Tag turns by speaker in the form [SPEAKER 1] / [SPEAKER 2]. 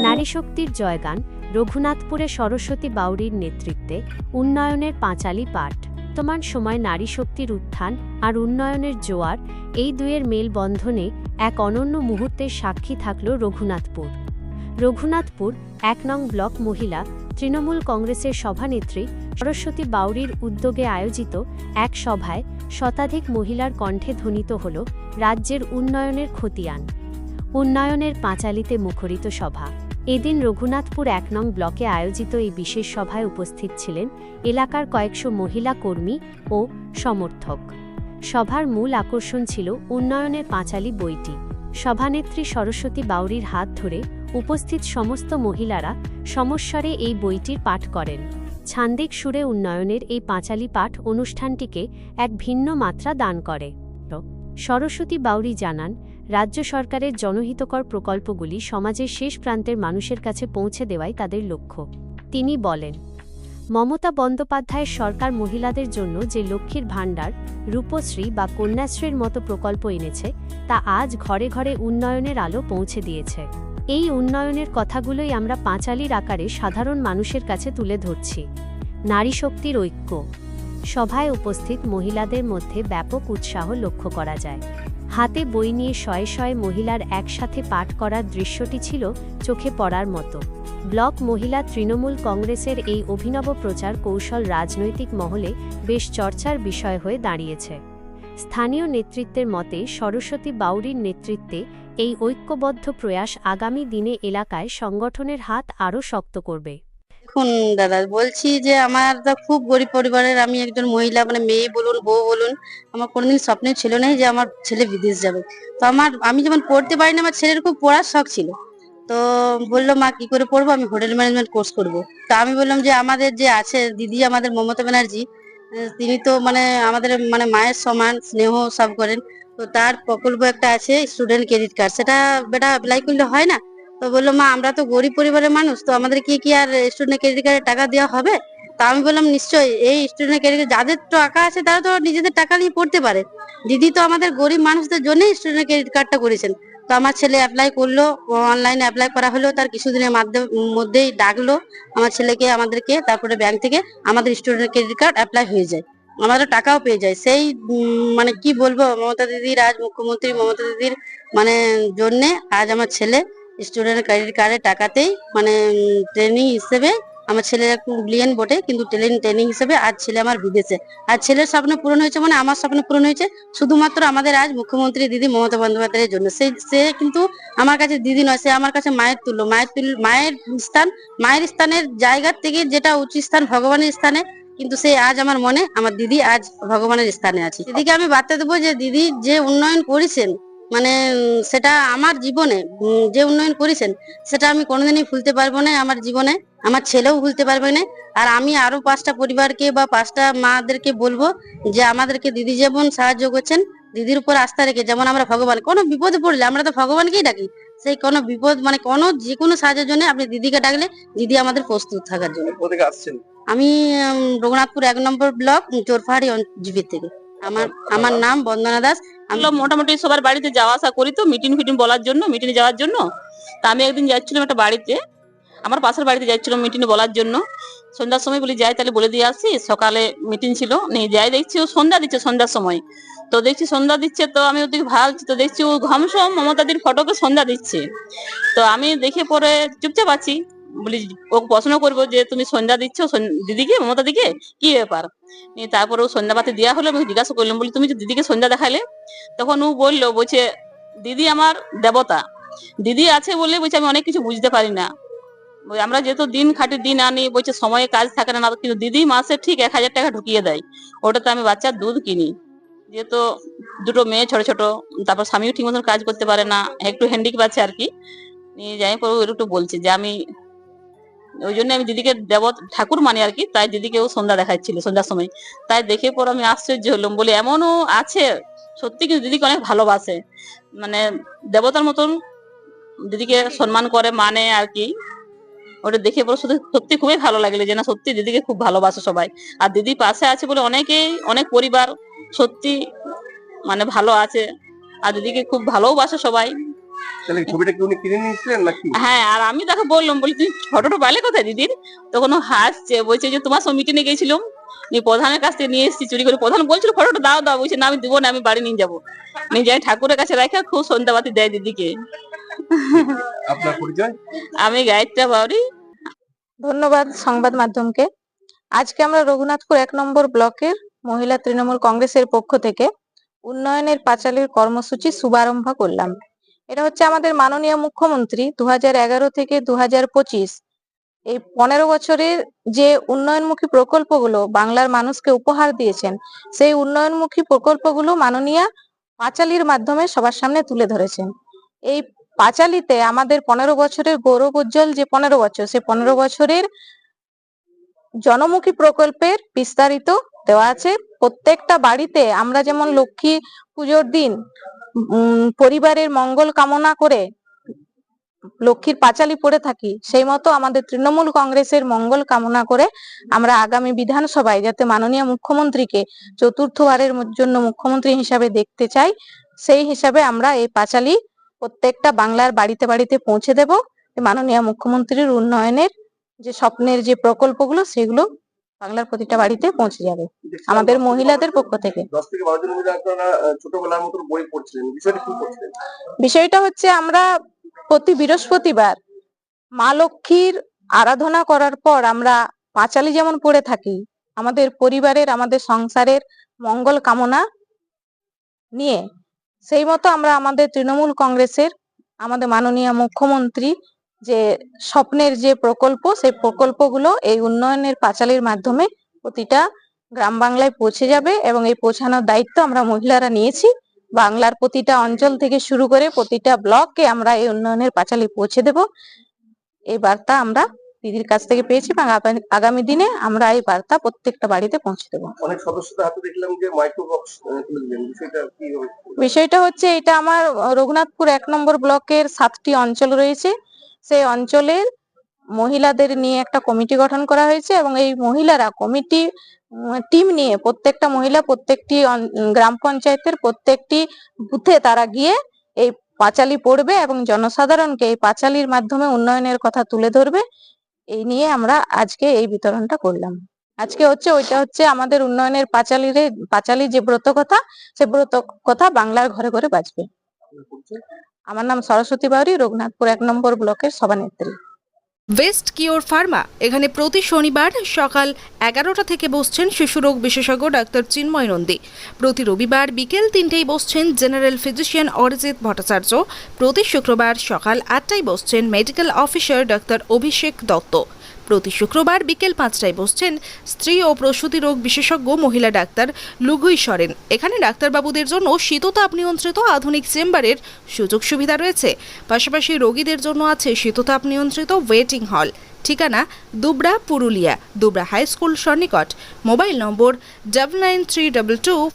[SPEAKER 1] নারী শক্তির জয়গান রঘুনাথপুরে সরস্বতী বাউড়ির নেতৃত্বে উন্নয়নের পাঁচালী পাঠ। বর্তমান সময় নারী শক্তির উত্থান আর উন্নয়নের জোয়ার, এই দুয়ের মেলবন্ধনে এক অনন্য মুহূর্তের সাক্ষী থাকল রঘুনাথপুর। রঘুনাথপুর ১ নং ব্লক মহিলা তৃণমূল কংগ্রেসের সভানেত্রী সরস্বতী বাউড়ির উদ্যোগে আয়োজিত এক সভায় শতাধিক মহিলার কণ্ঠে ধ্বনিত হল রাজ্যের উন্নয়নের খতিয়ান। উন্নয়নের পাঁচালীতে মুখরিত সভা। এদিন রঘুনাথপুর ১ নং ব্লকে আয়োজিত এই বিশেষ সভায় উপস্থিত ছিলেন এলাকার কয়েকশো মহিলা কর্মী ও সমর্থক। সভার মূল আকর্ষণ ছিল উন্নয়নের পাঁচালী বইটি। সভানেত্রী সরস্বতী বাউড়ির হাত ধরে উপস্থিত সমস্ত মহিলারা সমস্বরে এই বইটির পাঠ করেন। ছান্দিক সুরে উন্নয়নের এই পাঁচালী পাঠ অনুষ্ঠানটিকে এক ভিন্ন মাত্রা দান করে। সরস্বতী বাউড়ি জানান, রাজ্য সরকারের জনহিতকর প্রকল্পগুলি সমাজের শেষ প্রান্তের মানুষের কাছে পৌঁছে দেওয়াই তাদের লক্ষ্য। তিনি বলেন, মমতা বন্দ্যোপাধ্যায়ের সরকার মহিলাদের জন্য যে লক্ষ্মীর ভাণ্ডার, রূপশ্রী বা কন্যাশ্রীর মতো প্রকল্প এনেছে, তা আজ ঘরে ঘরে উন্নয়নের আলো পৌঁছে দিয়েছে। এই উন্নয়নের কথাগুলোই আমরা পাঁচালীর আকারে সাধারণ মানুষের কাছে তুলে ধরছি। নারী শক্তির ঐক্য। সভায় উপস্থিত মহিলাদের মধ্যে ব্যাপক উৎসাহ লক্ষ্য করা যায়। হাতে বই নিয়ে শয়ে শয়ে মহিলার একসাথে পাঠ করার দৃশ্যটি ছিল চোখে পড়ার মতো। ব্লক মহিলা তৃণমূল কংগ্রেসের এই অভিনব প্রচার কৌশল রাজনৈতিক মহলে বেশ চর্চার বিষয় হয়ে দাঁড়িয়েছে। স্থানীয় নেতৃত্বের মতে সরস্বতী বাউড়ির নেতৃত্বে এই ঐক্যবদ্ধ প্রয়াস আগামী দিনে এলাকায় সংগঠনের হাত আরও শক্ত করবে।
[SPEAKER 2] দেখুন দাদা, বলছি যে আমার তো খুব গরিব পরিবারের আমি একজন মহিলা, মানে মেয়ে বলুন বউ বলুন, আমার কোনোদিন স্বপ্নে ছিল না যে আমার ছেলে বিদেশ যাবে। তো আমি যেমন পড়তে পারি না, আমার ছেলের খুব পড়ার শখ ছিল। তো বললো, মা কি করে পড়বো? আমি হোটেল ম্যানেজমেন্ট কোর্স করব। তো আমি বললাম যে আমাদের যে আছে দিদি, আমাদের মমতা ব্যানার্জি, তিনি তো মানে আমাদের মানে মায়ের সমান স্নেহ সব করেন। তো তার প্রকল্প একটা আছে স্টুডেন্ট ক্রেডিট কার্ড, সেটা বেটা অ্যাপ্লাই করলে হয় না? তো বললো, মা আমরা তো গরিব পরিবারের মানুষ, তো আমাদের কি আর স্টুডেন্ট ক্রেডিট কার্ডে টাকা দেওয়া হবে? তা আমি বললাম, নিশ্চয়ই, এই স্টুডেন্ট ক্রেডিট যাদের টাকা আছে তারা তো নিজেদের টাকা নিয়ে পড়তে পারে। দিদি তো আমাদের গরিব মানুষদের জন্য স্টুডেন্ট ক্রেডিট কার্ডটা করেছেন। তো আমার ছেলে অ্যাপ্লাই করলো, অনলাইনে অ্যাপ্লাই করা হলো, তার কিছুদিনের মধ্যেই ডাকলো আমার ছেলেকে আমাদেরকে, তারপরে ব্যাংক থেকে আমাদের স্টুডেন্ট ক্রেডিট কার্ড অ্যাপ্লাই হয়ে যায়, আমাদের টাকাও পেয়ে যায়। সেই মানে কি বলবো, মমতা দিদির, আজ মুখ্যমন্ত্রী মমতা দিদির মানে জন্যে আজ আমার ছেলে স্টুডেন্ট ক্রেডিট কার্ডের টাকাতেই মানে ট্রেনিং হিসেবে, আমার ছেলের একটু ব্রিলিয়েন্ট বটে, কিন্তু ট্রেনিং হিসেবে আজ ছেলে আমার বিদেশে। আর ছেলের স্বপ্ন পূরণ হয়েছে, মানে আমার স্বপ্ন পূরণ হয়েছে শুধুমাত্র আমাদের আজ মুখ্যমন্ত্রী দিদি মমতা বন্দ্যোপাধ্যায়ের জন্য। সে কিন্তু আমার কাছে দিদি নয়, সে আমার কাছে মায়ের তুল্য। মায়ের স্থানের জায়গার থেকে যেটা উচ্চ স্থান ভগবানের স্থানে, কিন্তু সে আজ আমার মনে, আমার দিদি আজ ভগবানের স্থানে আছে। দিদিকে আমি বার্তা দেবো যে দিদি যে উন্নয়ন করেছেন, মানে সেটা আমার জীবনে যে উন্নয়ন করেছেন সেটা আমি কোনোদিনই ভুলতে পারবো না আমার জীবনে, আমার ছেলেও ভুলতে পারবে না। আর আমি আরো 5টা পরিবারকে বা 5টা মাদেরকে বলবো যে আমাদেরকে দিদি যেমন সাহায্য করছেন, দিদির উপর আস্থা রেখে, যেমন আমরা ভগবান, কোনো বিপদে পড়লে আমরা তো ভগবানকেই ডাকি, সেই কোনো বিপদ মানে কোনো যে কোনো সাহায্যের জন্য আপনি দিদিকে ডাকলে দিদি আমাদের প্রস্তুত থাকার জন্য। আমি রঘুনাথপুর 1 নম্বর ব্লক চোরপাহাড়ি জিপি থেকে। আমার নাম বন্দনা দাস।
[SPEAKER 3] আমরা মোটামুটি সবার বাড়িতে যাওয়া আসা করি, তো মিটিং বলার জন্য, মিটিংয়ে যাওয়ার জন্য। তা আমি একদিন যাচ্ছিলাম একটা বাড়িতে, আমার পাশের বাড়িতে যাচ্ছিলাম মিটিংয়ে বলার জন্য। সন্ধ্যার সময় বলি যাই, তাহলে বলে দিয়ে আসি। সকালে মিটিং ছিল, নেই যাই, দেখছি ও সন্ধ্যা দিচ্ছে সন্ধ্যার সময়। তো দেখছি সন্ধ্যা দিচ্ছে, তো আমি ওদিকে ভাবছি, তো দেখছি ও ঘমসম মমতাদির ফটোকে সন্ধ্যা দিচ্ছে। তো আমি দেখে পরে চুপচাপ আছি, বলি ও প্রশ্ন করবো যে তুমি সন্ধ্যা দিচ্ছ দিদিকে, মমতা দিকে, কি ব্যাপার? তারপর ও সন্ধ্যাবাতি দেওয়া হলো, আমি জিজ্ঞাসা করলাম, বলি তুমি যে দিদিকে সন্ধ্যা দেখালে? তখন ও বলছে দিদি আমার দেবতা, দিদি আছে বলে বলছে আমি অনেক কিছু বুঝতে পারি না। আমরা যেহেতু দিন খাটি দিন আনি, বলছে সময়ে কাজ থাকে না, কিন্তু দিদি মাসে ঠিক 1000 টাকা ঢুকিয়ে দেয়, ওটাতে আমি বাচ্চার দুধ কিনি। যেহেতু দুটো মেয়ে ছোট ছোট, তারপর স্বামীও ঠিক মতন কাজ করতে পারে না, একটু হ্যান্ডিক পাচ্ছে আর কি। নিয়ে যাই পরে একটু বলছে যে আমি ওই জন্য আমি দিদিকে ঠাকুর মানি আর কি, তাই দিদিকেও সন্ধ্যা দেখাচ্ছিল সন্ধ্যার সময়। তাই দেখে পর আমি আশ্চর্য হলাম, বলে এমনও আছে সত্যি, কিন্তু দিদিকে অনেক ভালোবাসে, মানে দেবতার মতন দিদিকে সম্মান করে মানে আর কি। ওটা দেখে পর সত্যি খুবই ভালো লাগলো যে না, সত্যি দিদিকে খুব ভালোবাসে সবাই। আর দিদি পাশে আছে বলে অনেকেই, অনেক পরিবার সত্যি মানে ভালো আছে, আর দিদিকে খুব ভালোবাসে সবাই।
[SPEAKER 4] তাহলে ছবিটা কি উনি কিনে নিয়েছিলেন নাকি?
[SPEAKER 3] হ্যাঁ, আর আমি তাকে বললাম, বলি তুই ফটোটা পাইলে কোথায় দিদির? তখন ও হাসছে, বলছে যে তোমার সঙ্গে মিটিংয়ে গেছিলাম, প্রধানের কাছ থেকে নিয়ে এসেছি চুরি করে। প্রধান বলছিল ফটোটা দাও দাও, বলছে না আমি দিব না, আমি বাড়ি নিয়ে যাবো। নিয়ে যাই ঠাকুরের কাছে রাখা খুব সন্ধ্যাবাতি দেয় দিদিকে।
[SPEAKER 4] আপনার পরিচয়?
[SPEAKER 3] আমি গায়ত্রী বাউরি।
[SPEAKER 5] ধন্যবাদ সংবাদ মাধ্যমকে। আজকে আমরা রঘুনাথপুর ১ নম্বর ব্লকের মহিলা তৃণমূল কংগ্রেসের পক্ষ থেকে উন্নয়নের পাঁচালীর কর্মসূচি শুভারম্ভ করলাম। এটা হচ্ছে আমাদের মাননীয় মুখ্যমন্ত্রী 2011 থেকে 2025 এই 15 বছরের যে উন্নয়নমুখী প্রকল্পগুলো বাংলার মানুষকে উপহার দিয়েছেন, সেই উন্নয়নমুখী প্রকল্পগুলো মাননীয়া পাঁচালীর মাধ্যমে সবার সামনে তুলে ধরেছেন। এই পাঁচালীতে আমাদের 15 বছরের গৌরব উজ্জ্বল যে 15 বছর, সেই 15 বছরের জনমুখী প্রকল্পের বিস্তারিত দেওয়া আছে। প্রত্যেকটা বাড়িতে আমরা যেমন লক্ষ্মী পুজোর দিন পরিবারের মঙ্গল কামনা করে লক্ষ্মীর পাঁচালী পড়ে থাকি, সেই মতো আমাদের তৃণমূল কংগ্রেসের মঙ্গল কামনা করে আমরা আগামী বিধানসভায় যাতে মাননীয় মুখ্যমন্ত্রীকে চতুর্থবারের জন্য মুখ্যমন্ত্রী হিসাবে দেখতে চাই, সেই হিসাবে আমরা এই পাঁচালী প্রত্যেকটা বাংলার বাড়িতে বাড়িতে পৌঁছে দেব। মাননীয় মুখ্যমন্ত্রীর উন্নয়নের যে স্বপ্নের যে প্রকল্পগুলো সেগুলো বাংলার প্রতিটা বাড়িতে পৌঁছে যাবে আমাদের মহিলাদের পক্ষ থেকে।
[SPEAKER 4] 10 থেকে 12 জন মিলে আপনারা ছোটবেলার মতো বই পড়ছিলেন, বিষয়টা কি পড়ছিলেন?
[SPEAKER 5] বিষয়টা হচ্ছে আমরা প্রতি বৃহস্পতিবার মা লক্ষ্মীর আরাধনা করার পর আমরা পাঁচালী যেমন পড়ে থাকি, আমাদের পরিবারের আমাদের সংসারের মঙ্গল কামনা নিয়ে, সেই মতো আমরা আমাদের তৃণমূল কংগ্রেসের আমাদের মাননীয় মুখ্যমন্ত্রী যে স্বপ্নের যে প্রকল্প, সেই প্রকল্পগুলো এই উন্নয়নের পাঁচালীর মাধ্যমে প্রতিটা গ্রাম বাংলায় পৌঁছে যাবে এবং এই পৌঁছানোর দায়িত্ব আমরা মহিলারা নিয়েছি। বাংলার প্রতিটা অঞ্চল থেকে শুরু করে প্রতিটা ব্লককে আমরা এই উন্নয়নের পাঁচালী পৌঁছে দেব। এই বার্তা আমরা দিদির কাছ থেকে পেয়েছি এবং আগামী দিনে আমরা এই বার্তা প্রত্যেকটা বাড়িতে পৌঁছে দেবো।
[SPEAKER 4] অনেক সদস্যদের হাতে দেখলাম যে মাইক্রো বক্স তুলে দিলেন, বিষয়টা কি হবে?
[SPEAKER 5] বিষয়টা হচ্ছে এটা আমার রঘুনাথপুর 1 নম্বর ব্লকের 7টি অঞ্চল রয়েছে, সেই অঞ্চলের মহিলাদের নিয়ে একটা কমিটি গঠন করা হয়েছে এবং এই মহিলারা কমিটি টিম নিয়ে প্রত্যেকটা মহিলা প্রত্যেকটি গ্রাম পঞ্চায়েতের প্রত্যেকটি বুথে তারা গিয়ে এই পাঁচালী পড়বে এবং জনসাধারণকে এই পাঁচালীর মাধ্যমে উন্নয়নের কথা তুলে ধরবে। এই নিয়ে আমরা আজকে এই বিতরণটা করলাম। আজকে ওইটা হচ্ছে আমাদের উন্নয়নের পাঁচালী যে ব্রত কথা, সে ব্রত কথা বাংলার ঘরে ঘরে বাজবে। আমার নাম সরস্বতী বাউরি, রঘুনাথপুর 1 নম্বর ব্লকের সভানেত্রী।
[SPEAKER 6] ওয়েস্ট কিওর ফার্মা এখানে প্রতি শনিবার সকাল 11টা থেকে বসছেন শিশুরোগ বিশেষজ্ঞ ডাক্তার চিন্ময় নন্দী। প্রতি রবিবার বিকেল 3টেয় বসছেন জেনারেল ফিজিশিয়ান অরিজিৎ ভট্টাচার্য। প্রতি শুক্রবার সকাল 8টায় বসছেন মেডিকেল অফিসার ডাক্তার অভিষেক দত্ত। প্রতি শুক্রবার বিকেল 5টায় বসছেন স্ত্রী ও প্রসূতি রোগ বিশেষজ্ঞ মহিলা ডাক্তার লুগুই সরেন। এখানে ডাক্তারবাবুদের জন্য শীততাপ নিয়ন্ত্রিত আধুনিক চেম্বারের সুযোগ সুবিধা রয়েছে। পাশাপাশি রোগীদের জন্য আছে শীততাপ নিয়ন্ত্রিত ওয়েটিং হল। ঠিকানা দুবরা, পুরুলিয়া, দুবরা হাই স্কুল সন্নিকট। Mobile number 993222